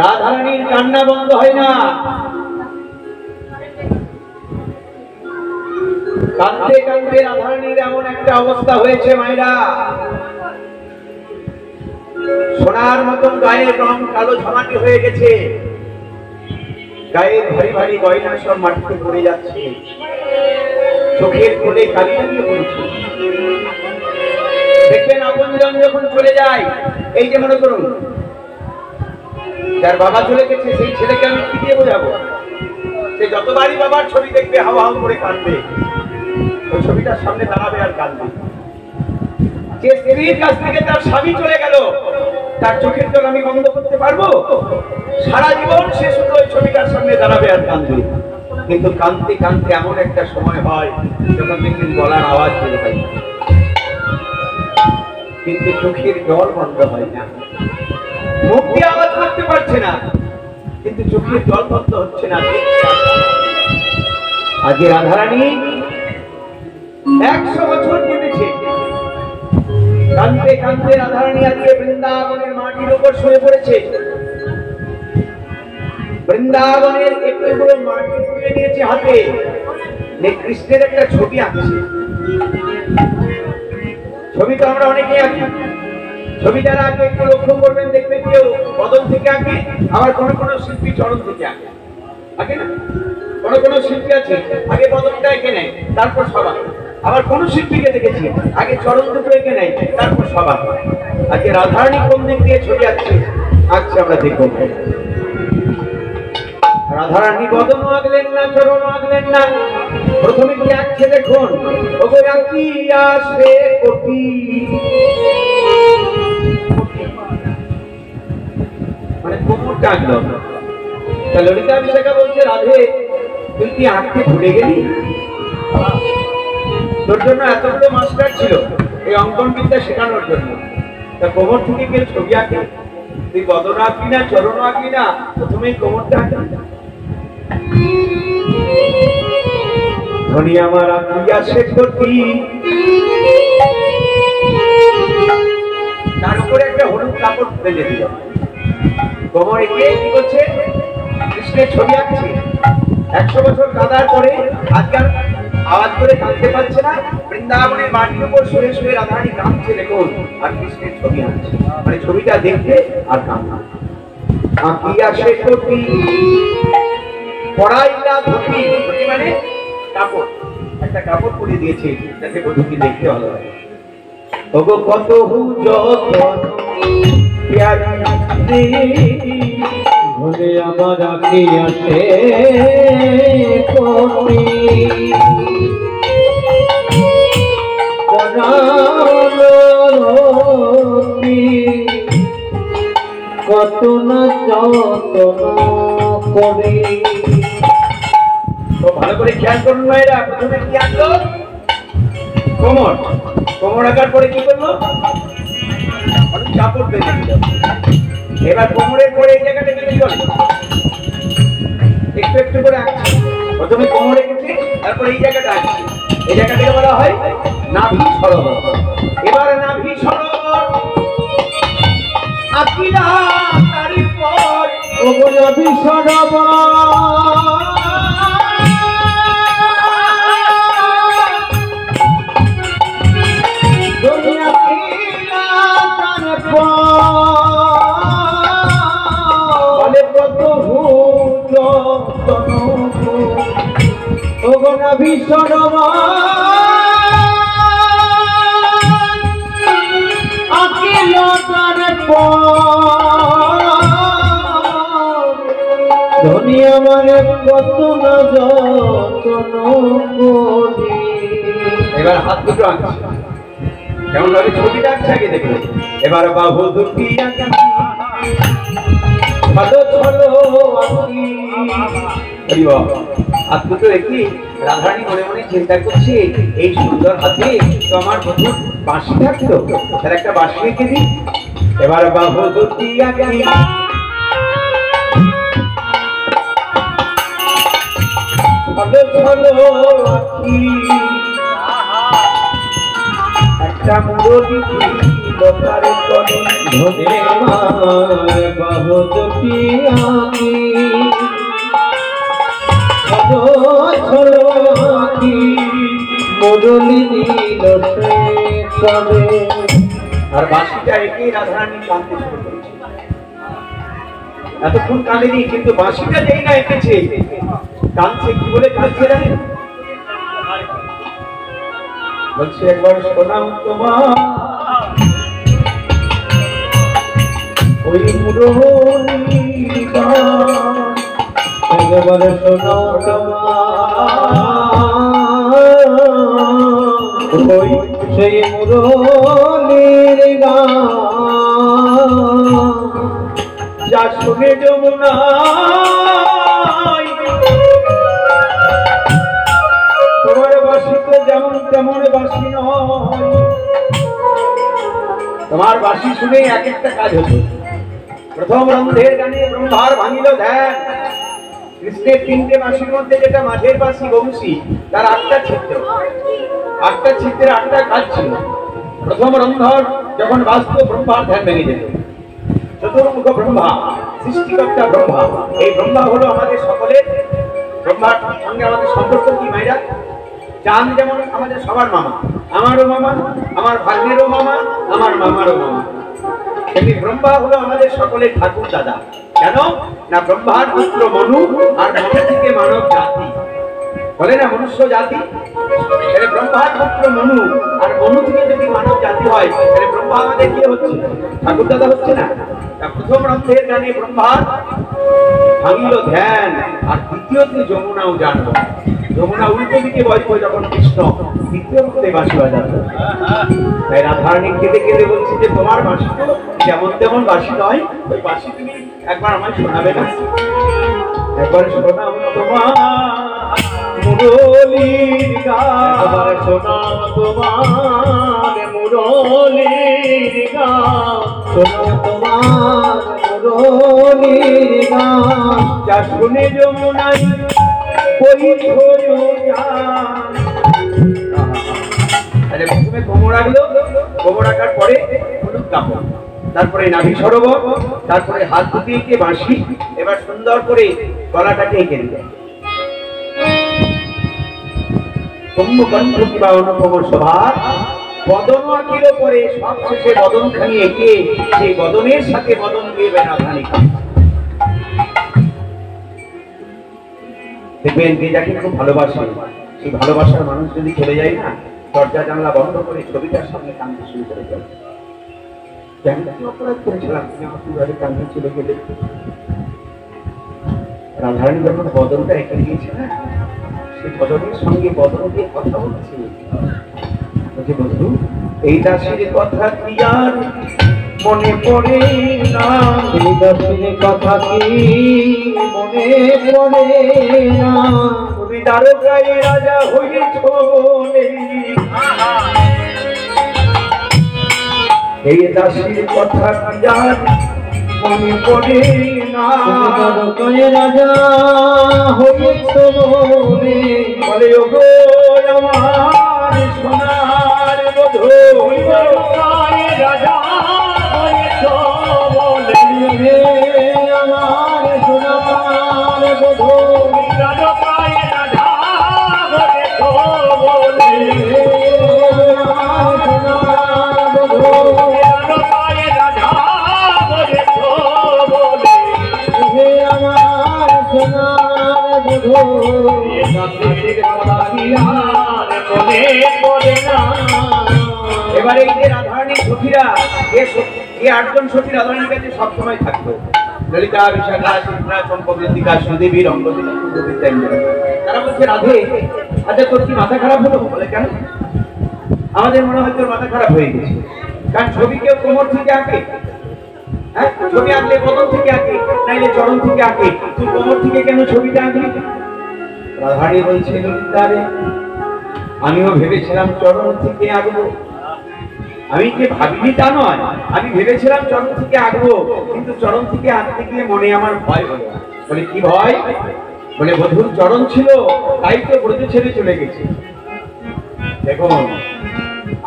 রাধারানীর কান্না বন্ধ হয় না। কাঁদতে কাঁদতে রাধারানীর এমন একটা অবস্থা হয়েছে মায়েরা, সোনার মতন গায়ের রং কালো ঝামাটি হয়ে গেছে, গায়ে ভারী ভারী গয়না সব মাটিতে পড়ে যাচ্ছে, চোখের কোলে কালি লাগিয়ে পড়েছে। দেখবেন আপনজন যখন চলে যায়, এই যে মনে করুন যার বাবা চলে গেছে, সেই ছেলেকে আমি কি দিয়ে বোঝাবো? সে যতবারই বাবার ছবি দেখবে হাওয়া হাওয়া করে কাঁদবে, ওই ছবিটার সামনে দাঁড়াবে আর কাঁদবে। যে স্ত্রীর কাছ থেকে তার স্বামী চলে গেল, তার চোখের জল আমি বন্ধ করতে পারবো? সারা জীবন সে শুধু ওই ছবিটার সামনে দাঁড়াবে আর কাঁদবে। কিন্তু কাঁদতে কাঁদতে এমন একটা সময় হয় যখন দেখবেন গলার আওয়াজ বের হয়, কিন্তু চোখের জল বন্ধ হয় না। মুখ দিয়ে আওয়াজ করতে পারছে না, কিন্তু চোখের জল বন্ধ হচ্ছে না। আজকে রাধারানী 100 বছর কেটেছে। কাঁদতে কাঁদতে রাধারানী আজকে বৃন্দাবনের মাটির উপর শুয়ে পড়েছে। বৃন্দাবনের একটু করে মাটি তুলে নিয়েছে হাতে, কৃষ্ণের একটা ছবি আঁকছে। ছবি তো আমরা অনেকেই আঁকি, ছবিটার আগে একটু লক্ষ্য করবেন, দেখবেন কেউ বদন থেকে আঁকে, আবার কোন কোন শিল্পী চরণ থেকে আঁকে, আঁকে না? কোন কোন শিল্পী আছে আগে বদনটা এঁকে নেয়, তারপর সবাই। আবার কোন শিল্পীকে দেখেছি আগে চরণ দুটো এঁকে নেয়, তারপর সবাই। আজকে রাধারানী কোন দিক দিয়ে ছবি আঁকছে আমরা দেখব। রাধারানী বদন আঁকলেন না, চরণ আঁকলেন না, প্রথমে কি আঁকছে দেখুন। ওগো আঁকিয়া সে কোটি, মানে কোমরটা আঁকলো। তা ললিতা বিশাখা বলছে, রাধে তুই কি আঁকতে ভুলে গেলি? তোর জন্য এতগুলো মাস্টার ছিল এই অঙ্কন বিদ্যা শেখানোর জন্য, তা কোমর থেকে কেউ ছবি আঁকে? তুই বদন আঁকবি না, চরণ আঁকবি না, প্রথমেই কোমরটা আঁকবি। ধনী আমার আঁকিয়া সে কোটি, তার উপরে একটা হলুদ কাপড় ফেলে দিল, কোমর এঁকে কি করছে? কৃষ্ণের ছবি আঁকছে। 100 বছর কাঁদার পরে আজকাল আওয়াজ করে কাঁদতে পারছে না, বৃন্দাবনের মাটির উপর শুয়ে শুয়ে রাধারানী কাঁদছে দেখুন, আর কৃষ্ণের ছবি আঁকছে। মানে ছবিটা দেখতে আর কাঁদা। আঁকিয়া সে কোটি পড়াইলা ধুতি, ধুতি মানে কাপড়, একটা কাপড় পরে দিয়েছে যাতে বধূকে দেখতে ভালো লাগে। ওগো কত যতন প্যারি ভুলে আমার আঁকিয়াছে কোটি, কত না যতন করি। তো ভালো করে খেয়াল করুন ভাইরা, প্রথমে কি আঁকলো? কোমর। কোমর আঁকার পরে কি করলো? কাপড় বেঁধে দিল। এবার কোমরের পরে এই জায়গাটাকে কি বলে? একটু একটু করে আঁকছে। প্রথমে কোমরে গেছে, তারপরে এই জায়গাটা আঁকছে। এই জায়গাটাকে বলা হয় নাভি সরোবর। এবার নাভি সরোবর আঁকিলা, তারপর ওগো নাভি সরোবর ভীষণ আকিল ধনী আমার কত না যতন করি। এবার হাত দুটো আঁকছে, কেমন ভাবে ছবিটা আঁকছে আগে দেখে। এবার বাহু দুটি ভালো ছলো আঁকি, হাত দুটো একই। রাধারানী মনে মনে চিন্তা করছে, এই সুন্দর হাতে তো আমার বধূর বাঁশি থাকতো, তার একটা বাঁশি এঁকে দিই। এবার বাহু দুটি আঁকি, ভালো ছলো আঁকি, একটা একটা মুরলি লতারে তলে ধনে মার বহুত পিয়াকি ছড়ো আঁকি মুরলি দিল সে কবে। আর বাঁশিটা একেই রাধারানী কাঁদতে শুরু করেছে। এতক্ষণ কাঁদেনি, কিন্তু বাঁশিটা যেই না এঁকেছে কাঁদছে। কি বলে কাঁদছে জানেন? বলছে একবার শোনাও তোমার ওই মুরলি গান, একবার শোনাও তোমার ওই সেই মুরলির গান, যা শুনে যমুনা তোমার বাঁশি তো যেমন তেমন বাঁশি নয়। তোমার বাঁশি শুনে এক একটা কাজ হতো। প্রথম রন্ধের গানে ব্রহ্মার ভাঙিল ধ্যান। কৃষ্ণের তিনটে বাঁশির মধ্যে যেটা মাঝের বাঁশি বংশী, তার 8টা ছিদ্র, 8টা ছিদ্রের 8টা কাজ ছিল। প্রথম রন্ধর যখন বাজত ব্রহ্মার ধ্যান ভেঙে যেত। চতুর্মুখ ব্রহ্মা, সৃষ্টিকর্তা ব্রহ্মা, এই ব্রহ্মা হলো আমাদের সকলের। ব্রহ্মার সঙ্গে আমাদের সম্পর্ক কি মাইরা? চাঁদ যেমন আমাদের সবার মামা, আমারও মামা, আমার ভাগ্নেরও মামা, আমার মামারও মামা। তেমনি ব্রহ্মা হলো আমাদের সকলের ঠাকুর দাদা। কেন না? ব্রহ্মার পুত্র মনু, আর মনু থেকে মানব জাতি, বলে না মনুষ্য জাতি। তাহলে ব্রহ্মার পুত্র মনু, আর মনু থেকে যদি মানব জাতি হয়, তাহলে ব্রহ্মা আমাদের কি হচ্ছে? ঠাকুর দাদা হচ্ছে না? তা প্রথম রন্ধের গানে ব্রহ্মার ভাঙিল ধ্যান, আর দ্বিতীয়তে যমুনাও জানবো। যমুনা উল্টো দিকে বসবো যখন কৃষ্ণ দ্বিতীয় রূপে বাঁশি বাজাতো। তাই রাধারানী কেঁদে কেঁদে বলছি যে তোমার বাঁশি তো যেমন তেমন বাঁশি নয়, ওই বাঁশি তুমি একবার আমায় শোনাবে না? একবার শোনাও তোমার মুরলির গান, একবার শোনাও তোমার মুরলির গান, শোনাও তোমার মুরলির গান, যা শুনে যমুনাই কইল জান। আরে প্রথমে কোমর আঁকলো, কোমর আঁকার পরে হলুদ কাপড়, তারপরে নাভি সরোবর, তারপরে হাত দুটি এঁকে বাঁশি, এবার সুন্দর করে গলাটাকে এঁকে দিল। কুম্ভকণ্ঠ কিবা অনুপম শোভা, বদন আঁকিল পরে সবশেষে বদনখানি এঁকে সেই বদনের সাথে বদন দিয়েবে রাধারানী। দেখবেন যে যাকে খুব ভালোবাসে, সেই ভালোবাসার মানুষ যদি চলে যায় না, দরজা জানলা বন্ধ করে ছবিটার সামনে কাঁদতে শুরু করে দেয়। কেন কি অপরাধ করেছিলাম তুমি আমার কিভাবে কাঁদতে চলে গেলে? রাধারানী যখন বদনটা এঁকে দিয়েছে না, সেই বদনের সঙ্গে বদন দিয়ে কথা বলছে। বলছে বন্ধু, এই দাসের কথা কি আর মনে পড়ে না? এই দাসের কথা কি মনে পড়ে না? তুমি দ্বারকায় রাজা হয়েছ বলে এই দাসের কথা কি আর মনে পড়ে না? তুমি দ্বারকায় রাজা হয়েছ বলে, বলে ওগো আমার সোনার বধূ, দ্বারকায় রাজা হয়েছ বলে, হে আমার সোনার বধূ, দ্বারকায় রাজা হয়েছ বলে, হে আমার সোনার বধূ, দ্বারকায় রাজা হয়েছ বলে, হে আমার সোনার বধূ। এবারে এই যে রাধারানীর সখীরা, এই 8জন সখী রাধারানীর কাছে সবসময় থাকতো। ললিতা, বিশাখা, চিত্রা, চম্পকলতিকা, সুদেবী, রঙ্গবতী, তারা বলছে রাধে, আচ্ছা তোর কি মাথা খারাপ হলো? বলে কেন? আমাদের মনে হয় তোর মাথা খারাপ হয়ে গেছে, কারণ ছবি কেউ কোমর থেকে আঁকে, হ্যাঁ ছবি আঁকলে বদন থেকে আঁকে, নাইলে চরণ থেকে আঁকে, তুই কোমর থেকে কেন ছবিটা আঁকলি? রাধারানী বলছে ললিতারে, আমিও ভেবেছিলাম চরণ থেকে আঁকবো। আমি যে ভাবিনি তা নয়, আমি ভেবেছিলাম চরণ থেকে আঁকবো, কিন্তু চরণ থেকে আঁকতে গিয়ে মনে আমার ভয় হলো। বলে কি ভয়? বলে বধূর চরণ ছিল, তাই তো ব্রজ ছেড়ে চলে গেছে। দেখুন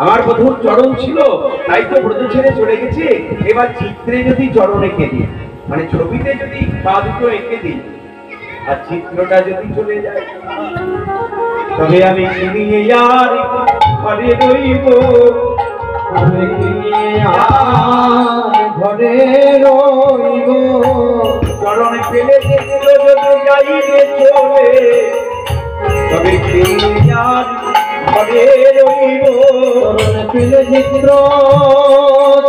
আমার বধূর চরণ ছিল, তাই তো ব্রত ছেড়ে চলে গেছে। এবার চিত্রে যদি চরণ এঁকে দিই, মানে ছবিতে যদি পা দুটো এঁকে দিই, আর চিত্রটা যদি চলে যায়, তবে আমি নিয়ে আর ঘরে রইব, আমি আর ঘরে রইব। চরণ পেলে চিত্র যদি যাইবে চলে, তবে আর ঘরে রইব। চরণ পেলে চিত্র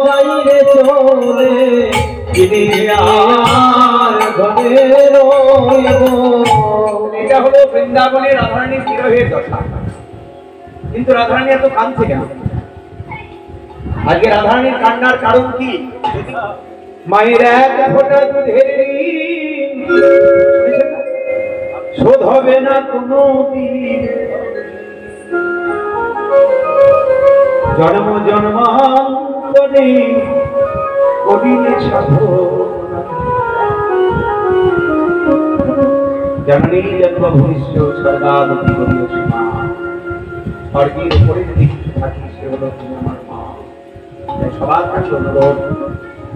যাইবে চলে, আর ঘরে রইব। এটা হলো বৃন্দাবনের রাধারানীর বিরহের কথা। কিন্তু রাধারানী এত কাঁদছে কেন? আজকে রাধারানীর কান্নার কারণ কি? মায়ের এক ফোঁটা দুধের ঋণ শোধ হবে না কোনো দিন, জন্ম জন্মান্তরে করিলে সাধনা। জননী জন্মভূমিষ্ঠ স্বর্গাদপি গরীয়সী মা। স্বর্গের উপরে যদি কিছু থাকি, সে হলো তুমি আমার মা। তাই সবার কাছে অনুরোধ,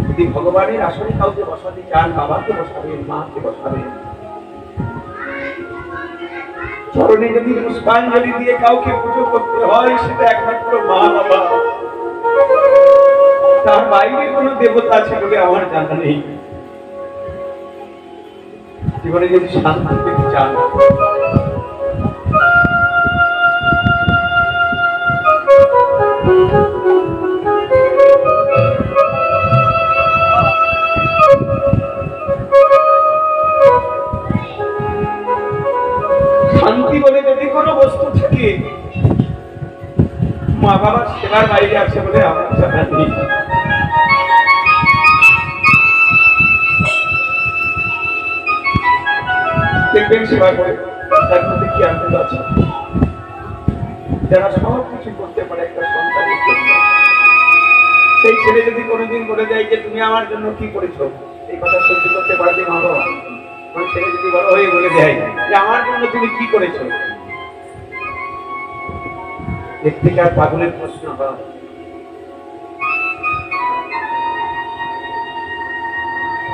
যদি ভগবানের আসনে কাউকে বসাতে চান, বাবাকে বসাবেন, মাকে বসাবেন। চরণে যদি পুষ্পাঞ্জলি দিয়ে কাউকে পুজো করতে হয়, সেটা একমাত্র মা বাবা। তার বাইরে কোনো দেবতা আছে বলে আমার জানা নেই। জীবনে যদি শান্তি পেতে চান, শান্তি বলে যদি কোনো বস্তু থাকে, মা বাবার সেবার বাইরে আছে বলে আমার জানা নেই। দেখবেন সেবা করে তার মধ্যে কি আনন্দ আছে। যারা সব কিছু করতে পারে একটা সন্তানের জন্য, সেই ছেলে যদি কোনোদিন বলে যায় যে তুমি আমার জন্য কি করেছো, এই কথা সহ্য করতে পারবে মা বাবা? কোন ছেলে যদি বড় হয়ে বলে দেয় যে আমার জন্য তুমি কি করেছো, এর থেকে আর পাগলের প্রশ্ন হয়?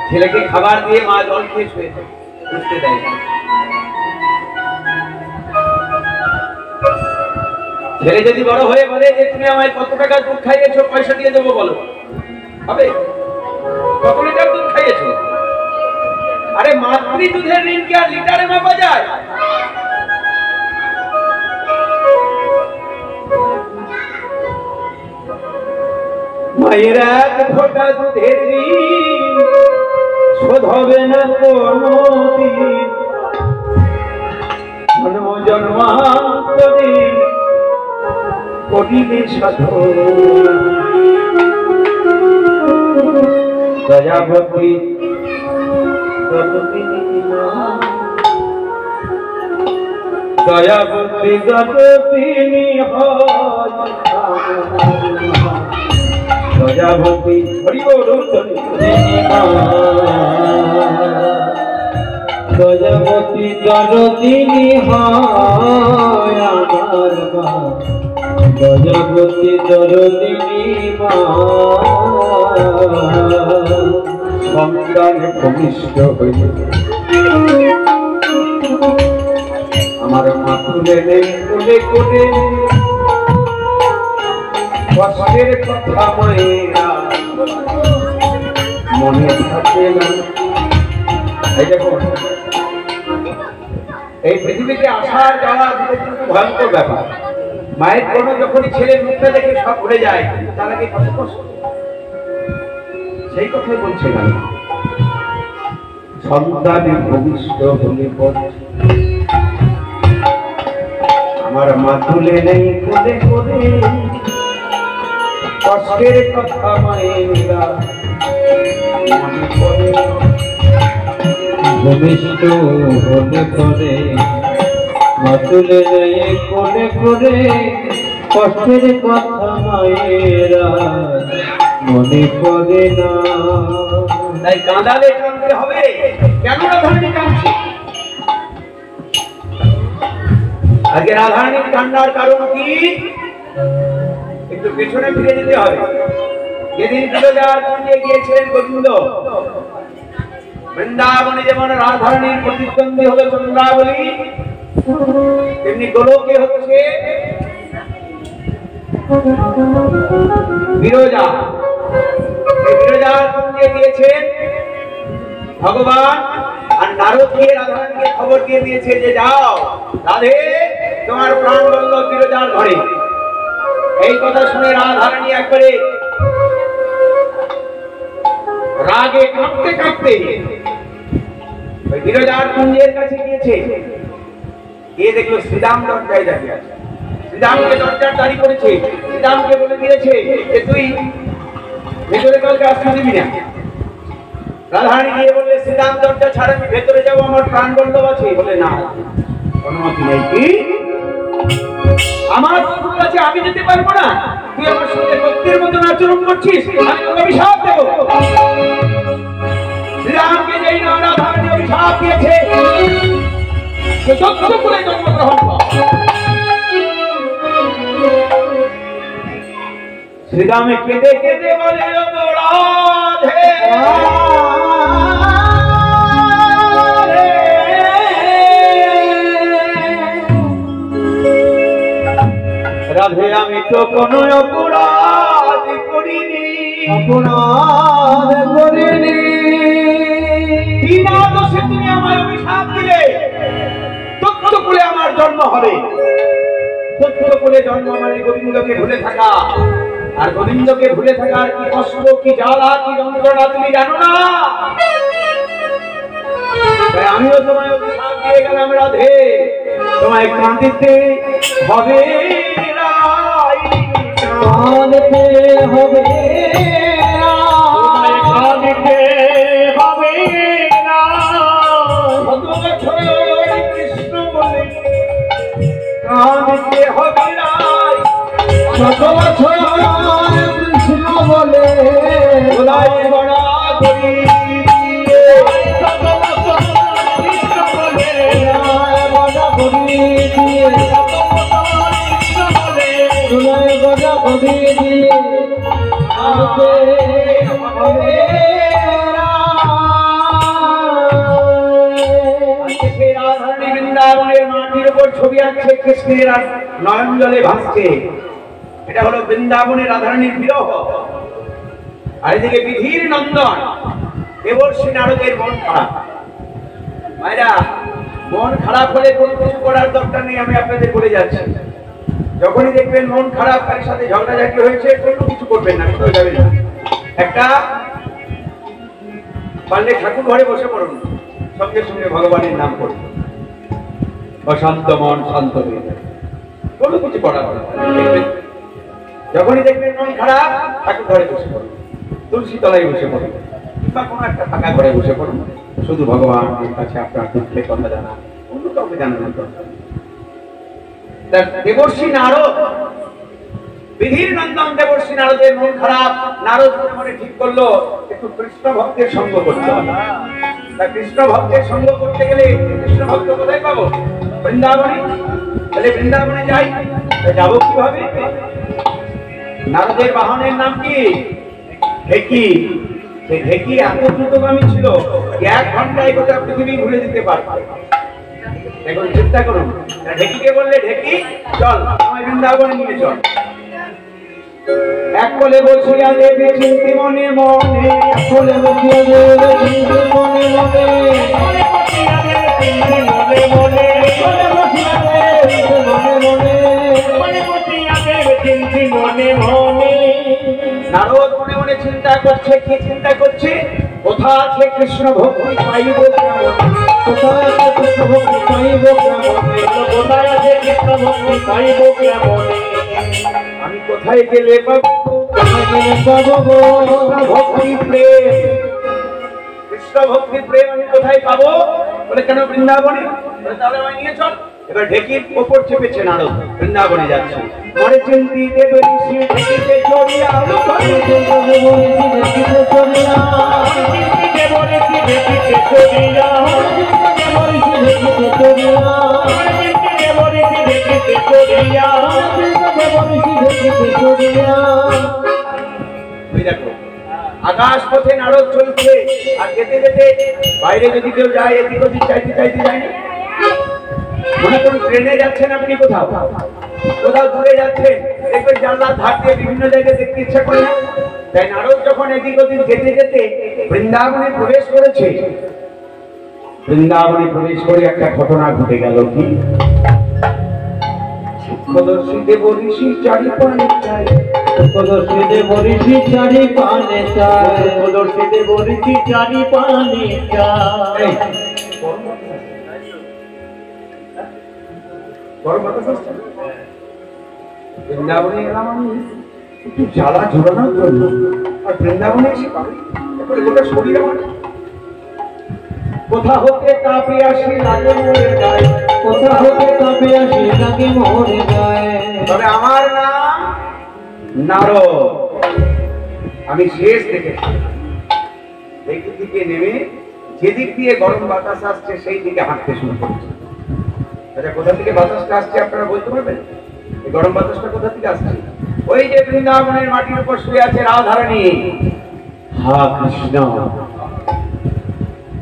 ছেলেকে খাবার দিয়ে মা জল খেয়ে শুয়ে থাকে, বুঝতে দেয় না। ছেলে যদি বড় হয়ে বলে যে তুমি আমায় কত টাকা দুধ খাইয়েছো, পয়সা দিয়ে দেবো, বলো হবে? কত লিটার দুধ খাইয়েছো? আরে মাতৃ দুধের ঋণ কি আর লিটারে মাপা যায়? মায়ের এক ফোঁটা দুধের ঋণ শোধ হবে না কোনো দিন, জন্ম জন্মান্তরে করিলে সাধনা। দয়াবতী দয়াবতী গতপিনী দয়াবতী দয়াবতী দরদিনী হয় আমার মা, দয়াবতী দরদিনী মা। সংগ্রামে ভূমিষ্ঠ হইল আমার মা, তুলে নেই কোলে কোলে কষ্টের কথা মায়েরা মনে থাকে না। এই দেখুন, এই পৃথিবীতে আসার যাওয়া কিন্তু ভয়ঙ্কর ব্যাপার। মায়ের কোনো যখনই ছেলের মুখটা দেখে সব ভুলে যায়, তার আগে কত কষ্ট। সেই কথাই বলছিলাম, সন্তানের ভূমিষ্ঠ হলে পর আমার মা তুলে নেই কোলে কোলে কষ্টের কথা মায়েরা মনে পড়ে। ভূমিষ্ঠ হলে পরে মা তুলে নেয় কোলে কোলে কষ্টের কথা মায়েরা মনে পড়ে না। তাই কাঁদালে কাঁদতে হবে। কেন রাধারানী কাঁদছে? আজকে রাধারানীর কান্নার কারণ কি? একটু পেছনে ফিরে যেতে হবে। যেদিন বিরজার কুঞ্জে গিয়েছিলেন গোবিন্দ, বৃন্দাবনে যেমন রাধারানীর প্রতিদ্বন্দ্বী হলো চন্দ্রাবলী, তেমনি গোলকে হচ্ছে বিরজা। এই বিরজার কুঞ্জে গিয়েছেন ভগবান, আর নারদ গিয়ে রাধারানীকে খবর দিয়ে দিয়েছে যে যাও রাধে, তোমার প্রাণ বল্লভ বিরজার ঘরে। এই কথা শুনে রাধারানী একবারে রাগে কাঁপতে কাঁপতে ওই বিরজার কুঞ্জের কাছে গিয়েছে। গিয়ে দেখলো শ্রীরাম দরজায় দাঁড়িয়ে আছে। শ্রীরামকে দরজার দাঁড়ি করেছে। শ্রীরামকে বলে দিয়েছে যে তুই ভেতরে কাউকে আসতে দিবি না। রাধারানী গিয়ে বললে শ্রীরাম দরজা ছাড়া আমি ভেতরে যাবো, আমার প্রাণ বল্লভ আছে। বলে না, অনুমতি নেই। কি আমার বন্ধু আছে, আমি যেতে পারবো না? তুই আমার সঙ্গে ভক্তের মতন আচরণ করছিস, আমি তোকে অভিশাপ দেবো। শ্রীরামকে যেই না রাধারানী অভিশাপ দিয়েছে, যত্ন করে জন্মগ্রহণ কর। শ্রীরামে কেঁদে কেঁদে বলে রাধে, রাধে আমি তো কোনো অপরাধ করিনি, অপরাধ করিনি। বিনা দোষে তুমি আমায় অভিশাপ দিলে। তত্ত্ব করে আমার জন্ম হবে। তত্ত্ব করে জন্ম মানে গোবিন্দকে ভুলে থাকা। আর গোবিন্দকে ভুলে থাকার কি কষ্ট, কি জ্বালা, কি যন্ত্রণা তুমি জানো না। তাই আমিও তোমায় অভিশাপ দিয়ে গেলাম রাধে, তোমায় কাঁদিতে হবে, কাঁদিতে হবে, কাঁদিতে হবে না। কত বছর কৃষ্ণ বলে কাঁদিতে হবে না, কত বছর কৃষ্ণ বলে খোদাই বড়া করি, কত বছর কৃষ্ণ বলে বড়া করি দিয়ে, কত বছর কৃষ্ণ বলে খোদাই বড়া করি দিয়ে আনতে হবে না। আজকে সেই রাধারানী বৃন্দাবনের মাটির উপর ছবি আঁকছে, কৃষ্ণের নয়ন জলে ভাসছে। এটা হলো বৃন্দাবনের রাধারানীর বিরহ। আর এদিকে বিধির নন্দন দেবর্ষী নারদের মন খারাপ। মায়েরা, মন খারাপ হলে কোনো কিছু করার দরকার নেই, আমি আপনাদের বলে যাচ্ছি। যখনই দেখবেন মন খারাপ, তার সাথে ঝগড়াঝাটি হয়েছে, কোনো কিছু করবেন না, কোথাও যাবেন না। একটা পারলে ঠাকুর ঘরে বসে পড়ুন, সঙ্গে সঙ্গে ভগবানের নাম করুন। অশান্ত মন শান্ত হয়ে যাবে, কোনো কিছু করার দরকার নেই। যখনই দেখবেন মন খারাপ, ঠাকুর ঘরে বসে পড়ুন, তুলসী তলায় বসে পড়ুন, কিংবা কোনো একটা ফাঁকা ঘরে বসে পড়ুন। শুধু ভগবানের কাছে আপনার দুঃখের কথা জানা, অন্য কাউকে জানানোর দরকার নেই। দেবর্ষী নারদ, বিধির নন্দন দেবর্ষী নারদের মন খারাপ। নারদ মনে ঠিক করলো একটু কৃষ্ণ ভক্তের সঙ্গ করতে হবে। তা কৃষ্ণ ভক্তের সঙ্গ করতে গেলে কৃষ্ণ ভক্ত কোথায় পাবো? বৃন্দাবনে। তাহলে বৃন্দাবনে যাই, যাবো কিভাবে? নারদের বাহনের নাম কি? ঢেকি। সেই ঢেকি এত দ্রুতগামী ছিল, 1 ঘন্টায় গোটা পৃথিবী ঘুরে দিতে পারত। এখন চিন্তা করুন, ঢেকিকে বললে ঢেকি চল আমায় বৃন্দাবনে নিয়ে চল। এক বলে বসিয়া দেবে চিন্তি মনে মনে, এক বলে বসিয়া দেবে চিন্তি মনে মনে, মনে বসিয়া দেবে চিন্তি মনে মনে, মনে বসিয়া দেবে মনে মনে, মনে বসিয়া দেবে চিন্তি মনে মনে। নারদ মনে মনে চিন্তা করছে। কি চিন্তা করছে? কোথা আছে কৃষ্ণ ভক্তি পাইব কেমন, কোথায় আছে কৃষ্ণ ভক্তি পাইব কেমন, কোথায় আছে কৃষ্ণ ভক্তি পাইব কেমন, আমি কোথায় গেলে পাবো, কোথায় গেলে পাবো ভক্তি প্রেম, কৃষ্ণ ভক্তি প্রেম আমি কোথায় পাবো? বলে কেন বৃন্দাবনে? তাহলে আমায় নিয়ে চল। এবার ঢেকির ওপর চেপেছে নারদ, বৃন্দাবনে যাচ্ছে। মনে চিন্তি দেবে ঋষি ঢেকিতে চড়িয়া, মনে চিন্তি দেব ঋষি ঢেকিতে চড়িয়া, দেব ঋষি ঢেকিতে চড়িয়া, দেব ঋষি ঢেকিতে চড়িয়া, দেব ঋষি ঢেকিতে চড়িয়া, দেব ঋষি ঢেকিতে ওই দেখো আকাশ পথে নারদ চলছে, আর যেতে যেতে বাইরে যদি কেউ যায় এদিক ওদিক চাইতে চাইতে যায় না। মনে করুন ট্রেনে যাচ্ছেন আপনি, কোথাও কোথাও দূরে যাচ্ছেন, দেখবেন জানলার ধার দিয়ে বিভিন্ন জায়গায় দেখতে ইচ্ছা করে না। তাই নারদ যখন এদিক ওদিক যেতে যেতে বৃন্দাবনে প্রবেশ করেছে, বৃন্দাবনে প্রবেশ করে একটা ঘটনা ঘটে গেল। কি? প্রদর্শী দেব ঋষি চারি পানে চাই, প্রদর্শী দেব ঋষি চারি পানে চায়, প্রদর্শী দেব ঋষি চারি পানে চাই। বৃন্দাবনে এলাম আমি একটু জ্বালা ঝোলানোর জন্য, আর বৃন্দাবনে এসে গোটা শরীর আমার কোথা হতে তাপে আসি লাগে মরে যায়, কোথা হতে তাপে আসি লাগে মরে যায়। তবে আমার নাম নারদ। আমি শেষ দেখেছি এই দিকে নেমে যেদিক দিয়ে গরম বাতাস আসছে সেই দিকে হাঁটতে শুরু করেছি। আচ্ছা, কোথা থেকে বাতাসটা আসছে আপনারা বলতে পারবেন? এই গরম বাতাসটা কোথা থেকে আসছে? ওই যে বৃন্দাবনের মাটির উপর শুয়ে আছে রাধারানী। হা কৃষ্ণ।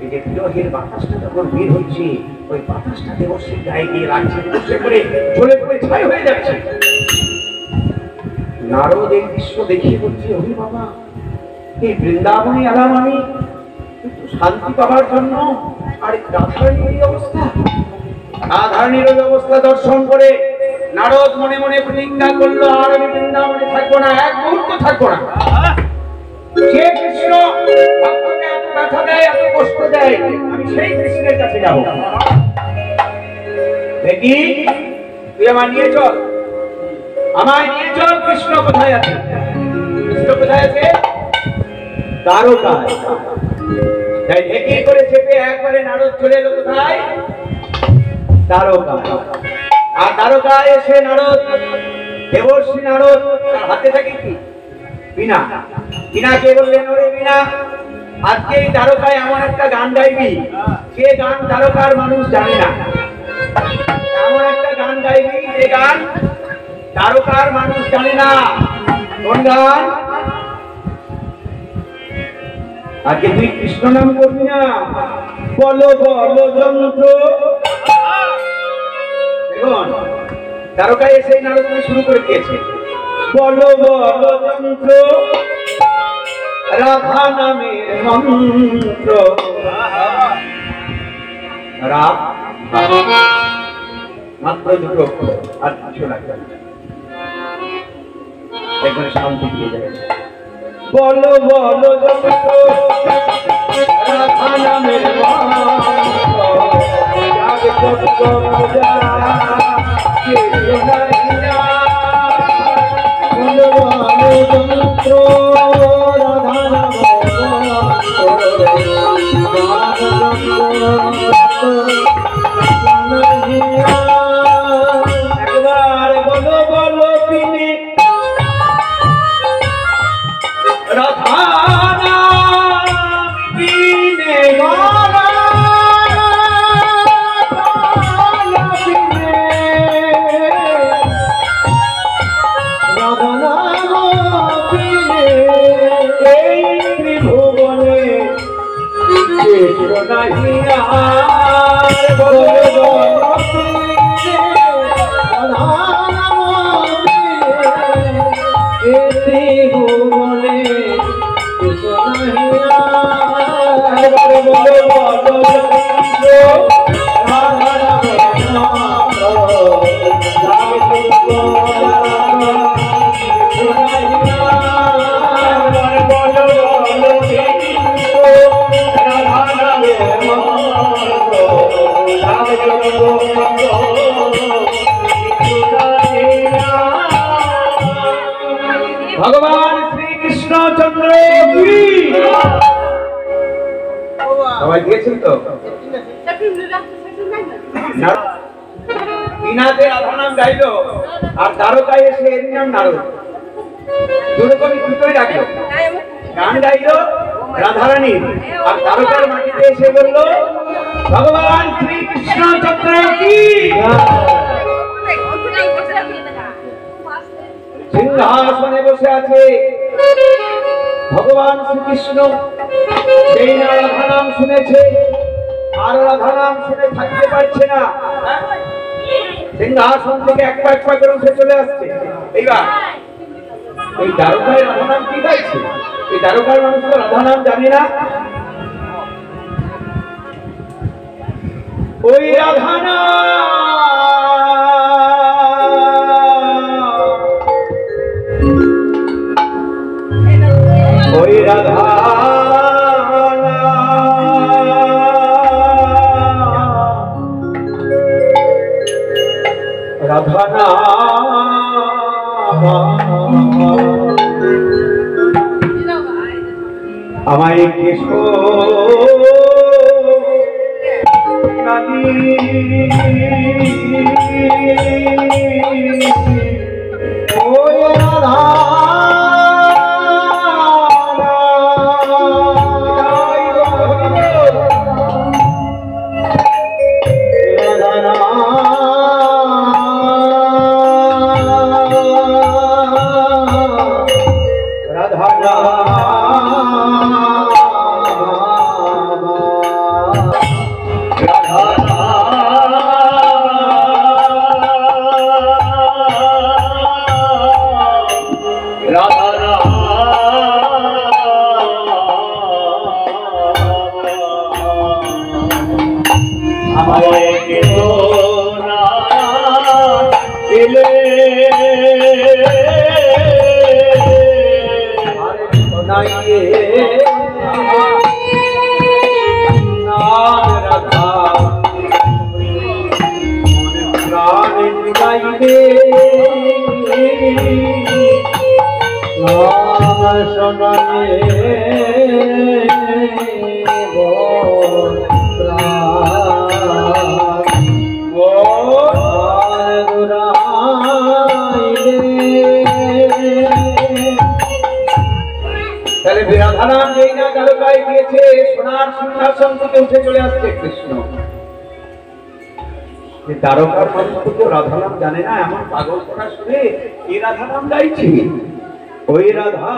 এই যে বিরহের বাতাসটা যখন বের হচ্ছে, ওই বাতাসটা দেবশ্রীর গায়ে গিয়ে লাগছে, বসে করে জ্বলে পড়ে ছাই হয়ে যাচ্ছে। নারদ এই দৃশ্য দেখিয়ে বলছে, ওরে বাবা, এই বৃন্দাবনে এলাম আমি একটু শান্তি পাবার জন্য, আর রাধারানীর এই অবস্থা। রাধারানীর ওই অবস্থা দর্শন করে নারদ মনে মনে প্রতিজ্ঞা করলো, আর আমি বৃন্দাবনে থাকবো না, এক মুহূর্ত থাকবো না। যে কৃষ্ণ ভক্তকে এত ব্যথা দেয়, এত কষ্ট দেয়, আমি সেই কৃষ্ণের কাছে যাব। দেখি তুই আমার নিয়ে চল, আমায় নিয়ে চল। কৃষ্ণ কোথায় আছে? কৃষ্ণ কোথায় আছে? দ্বারকায়। তাই ঢেকি করে চেপে একবারে নারদ চলে এলো কোথায়? দ্বারকায়। আর দ্বারকায় এসে নারদ, দেবর্ষী নারদ, তার হাতে থাকে কি? বীণা। বীণাকে বললেন, ওরে বীণা, আজকে এই দ্বারকায় এমন একটা গান গাইবি, যে গান দ্বারকার মানুষ জানে না। এমন একটা গান গাইবি যে গান দ্বারকার মানুষ জানে না। কোন গান? আজকে তুই কৃষ্ণ নাম করবি না, বলো বলো যন্ত্র। দেখুন দ্বারকায় এসে নারদ শুরু করে দিয়েছে, বলো বলো যন্ত্র, রাধা নামের মন্ত্র। রাধ মাত্র দুটো অক্ষর, আর কিছু লাগবে না, একবারে শান্তি পেয়ে যাবে। বলো বলো যন্ত্র, রাধা নামের মন্ত্র, যাবে যত মজা, কেউ নাই না। বলো বলো যন্ত্র, রাধা নামের একবার বলো বলো তিনি রাধা বিনে ভগবান শ্রীকৃষ্ণচন্দ্র কি সবাই দিয়েছেন তো? বিনাতে রাধা নাম গাইলো, আর দ্বারকায় এসে এর নাম নারদ। দুরকমই দুটোই রাখলো, গান গাইলো রাধারানী, আর দ্বারকার মাটিতে এসে বললো ভগবান শ্রীকৃষ্ণচন্দ্র কি। সিংহ শ্রীকৃষ্ণ যেই না রাধা নাম শুনেছে আর রাধা নাম শুনে থাকতে পারছে না, সিংহাসন থেকে এক পা করে উঠে চলে আসছে। এইবার এই দ্বারকায় রাধা নাম কি গাইছে? এই দ্বারকার মানুষ তো রাধা নাম জানে না। ওই রাধা নাম, ওই রাধা রাধা নাম আমায় কিশোর নানি ওই রাধা রাধা নাম যেই না দ্বারকায় গিয়েছে সোনার সিংহাসন থেকে উঠে চলে আসছে কৃষ্ণ। দ্বারকার মানুষ তো রাধা নাম জানে না, এমন পাগল কথা শুনে এই রাধা নাম গাইছে। ওই রাধা